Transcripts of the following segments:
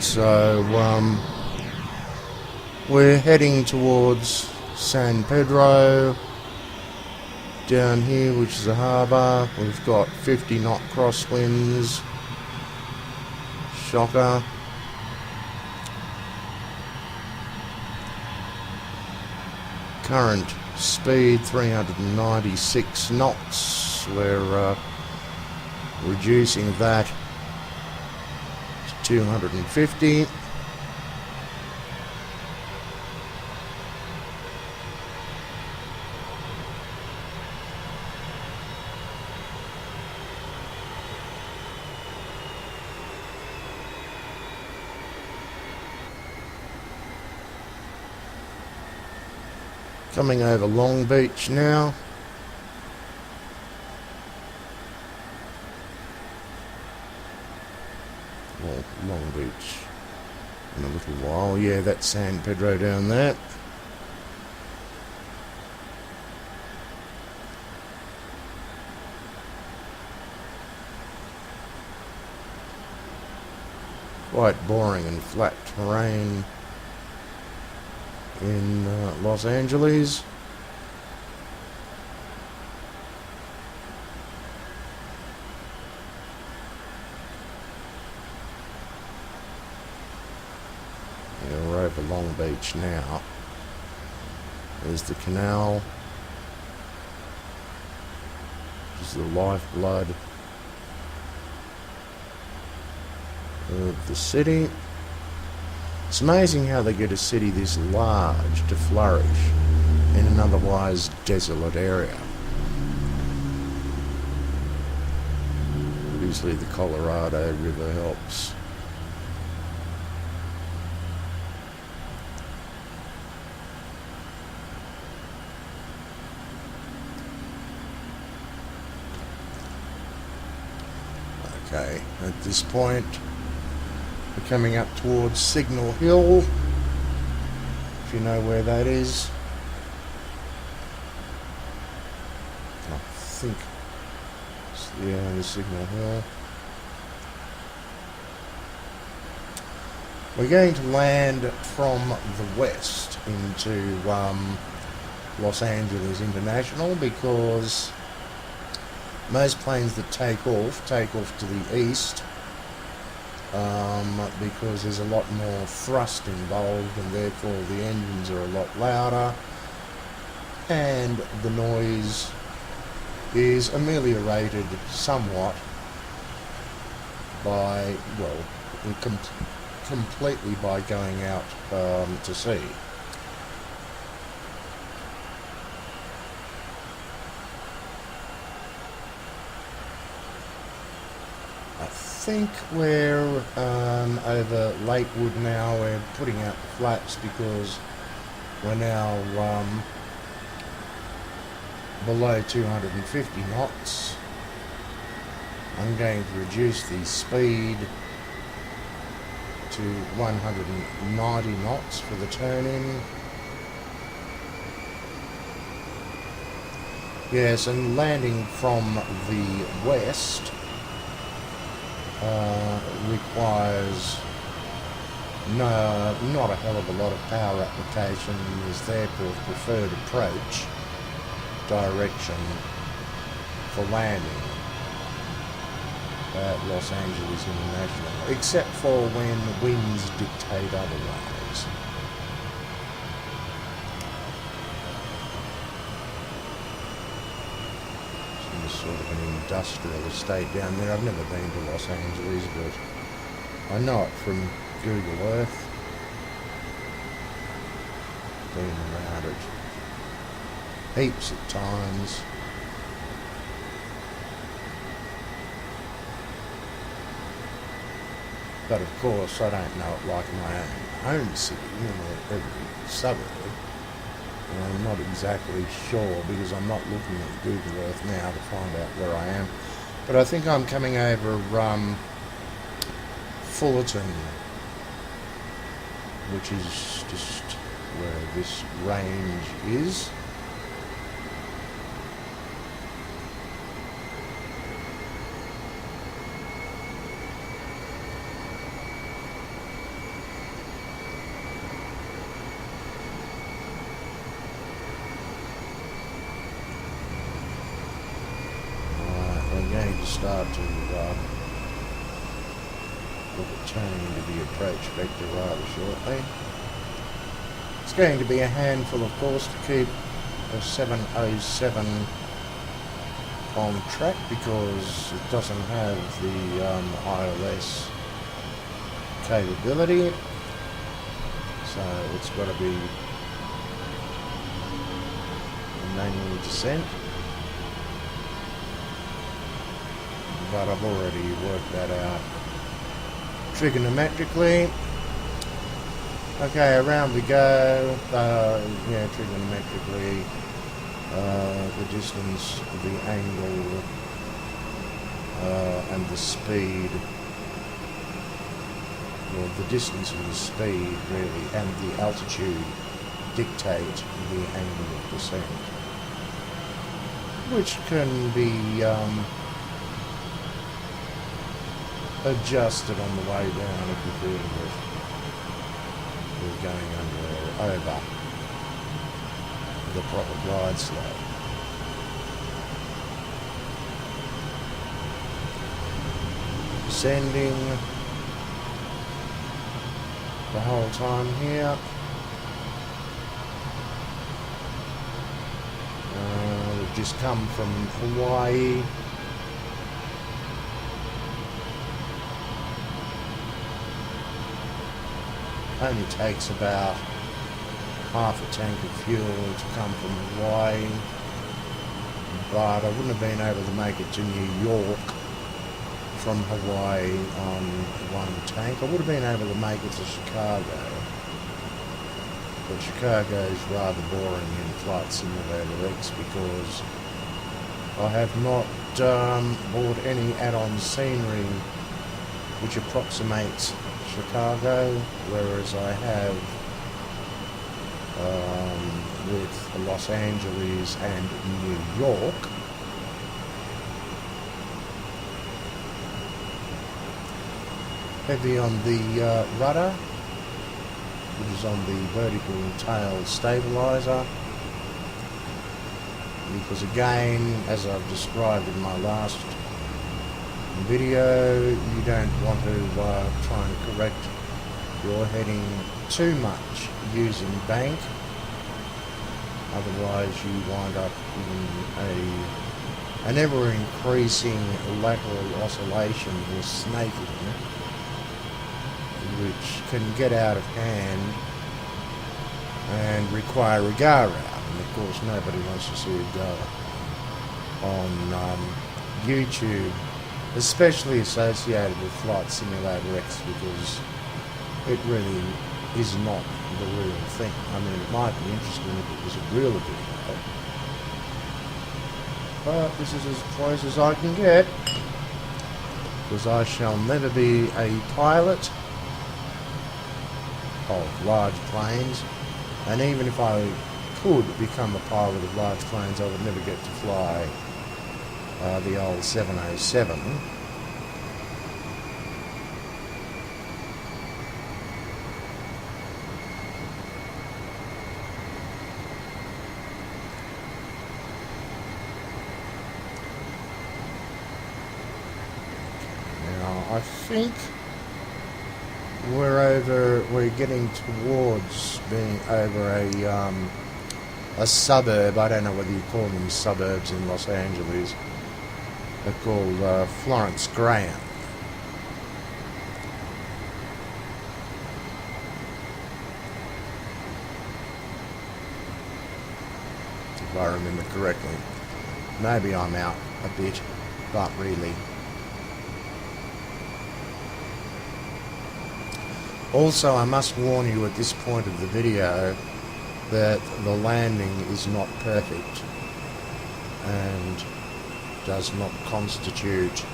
So we're heading towards San Pedro down here, which is a harbour. We've got 50 knot crosswinds. Shocker. Current speed 396 knots. We're reducing that to 250. Coming over Long Beach now. Well, Long Beach in a little while. Yeah, that's San Pedro down there. Quite boring and flat terrain in Los Angeles. Yeah, we're over Long Beach now. There's the canal. This is the lifeblood of the city. It's amazing how they get a city this large to flourish in an otherwise desolate area. Obviously the Colorado River helps. Okay, at this point we're coming up towards Signal Hill, if you know where that is. I think it's the Signal Hill. We're going to land from the west into Los Angeles International, because most planes that take off to the east, because there's a lot more thrust involved, and therefore the engines are a lot louder, and the noise is ameliorated somewhat by, well, completely by going out to sea. I think we're over Lakewood now. We're putting out the flaps because we're now below 250 knots. I'm going to reduce the speed to 190 knots for the turn-in. Yes, and landing from the west requires not a hell of a lot of power application, and is therefore preferred approach direction for landing at Los Angeles International, except for when winds dictate otherwise. Sort of an industrial estate down there. I've never been to Los Angeles, but I know it from Google Earth. Been around it heaps of times. But of course I don't know it like my own city, every suburb. And I'm not exactly sure, because I'm not looking at Google Earth now to find out where I am. But I think I'm coming over Fullerton, which is just where this range is. start to look at turning to the approach vector rather shortly. It's going to be a handful, of course, to keep a 707 on track because it doesn't have the ILS capability, so it's got to be a manual descent. But I've already worked that out trigonometrically. Okay, around we go. Yeah, trigonometrically, the distance, the angle, and the speed. Well, the distance and the speed, really, and the altitude dictate the angle of descent, which can be adjusted on the way down if you feel that we're going under or over the proper glide slope. Descending the whole time here. We've just come from Hawaii. Only takes about half a tank of fuel to come from Hawaii, but I wouldn't have been able to make it to New York from Hawaii on one tank. I would have been able to make it to Chicago, but Chicago is rather boring in Flight Simulator X because I have not bought any add-on scenery which approximates Chicago, whereas I have with Los Angeles and New York. Heavy on the rudder, which is on the vertical tail stabilizer, because again, as I've described in my last video, you don't want to try and correct your heading too much using bank, otherwise you wind up in an ever increasing lateral oscillation or snaking, which can get out of hand and require a go route, and of course nobody wants to see a go on YouTube, especially associated with Flight Simulator X, because it really is not the real thing. I mean, it might be interesting if it was a real video, but this is as close as I can get, because I shall never be a pilot of large planes, and even if I could become a pilot of large planes, I would never get to fly the old 707. Now I think we're getting towards being over a suburb. I don't know whether you call them suburbs in Los Angeles. They're called Florence Graham. If I remember correctly. Maybe I'm out a bit, but really. Also, I must warn you at this point of the video that the landing is not perfect and does not constitute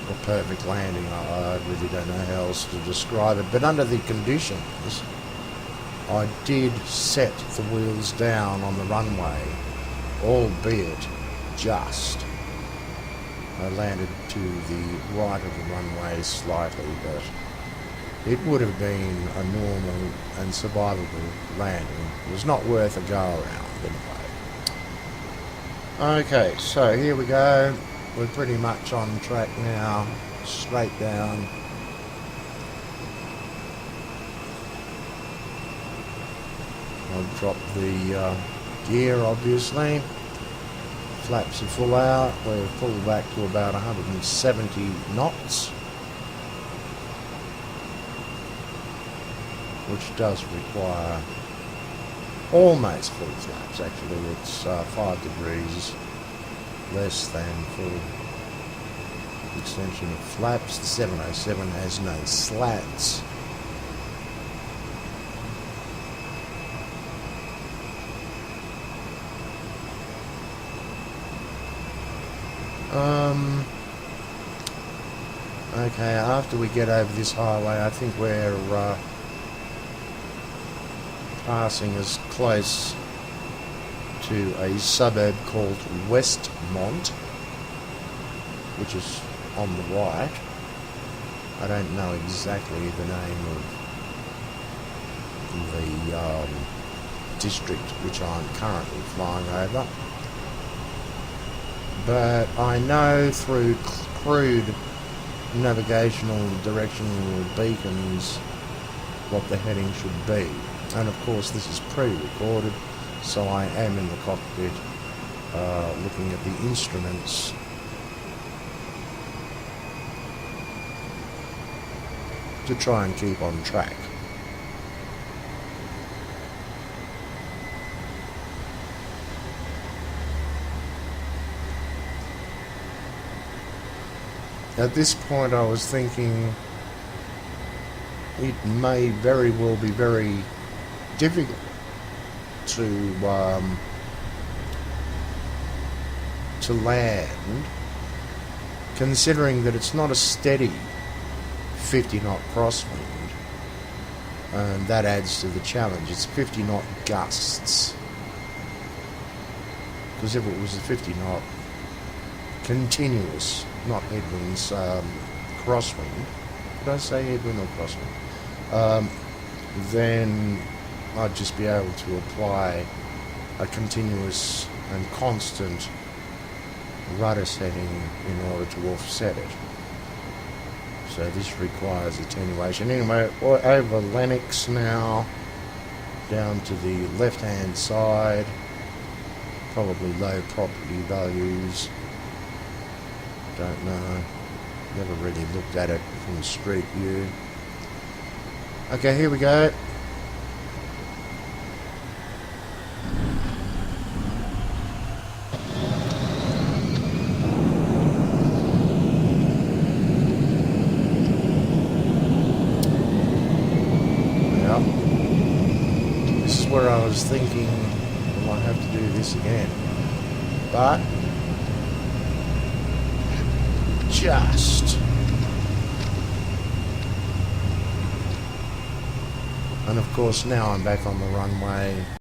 a perfect landing. I really don't know how else to describe it, but under the conditions, I did set the wheels down on the runway, albeit just. I landed to the right of the runway slightly, but it would have been a normal and survivable landing. It was not worth a go around anyway. Okay, so here we go. We're pretty much on track now, straight down. I'll drop the gear, obviously. Flaps are full out. We've pulled back to about 170 knots, which does require almost full flaps. Actually, it's 5 degrees less than full extension of flaps. The 707 has no slats. Okay, after we get over this highway, I think we're passing as close to a suburb called Westmont, which is on the right. I don't know exactly the name of the district which I'm currently flying over, but I know through crude navigational directional beacons what the heading should be. And of course this is pre-recorded, so I am in the cockpit looking at the instruments to try and keep on track. At this point I was thinking it may very well be very difficult to land, considering that it's not a steady 50 knot crosswind, and that adds to the challenge. It's 50 knot gusts, because if it was a 50 knot continuous, not headwinds, crosswind, did I say headwind or crosswind? Then I'd just be able to apply a continuous and constant rudder setting in order to offset it. So this requires attenuation. Anyway, over Lennox now, down to the left hand side, probably low property values, don't know, never really looked at it from street view. Okay, here we go. This is where I was thinking, well, I have to do this again, but just. And of course now I'm back on the runway.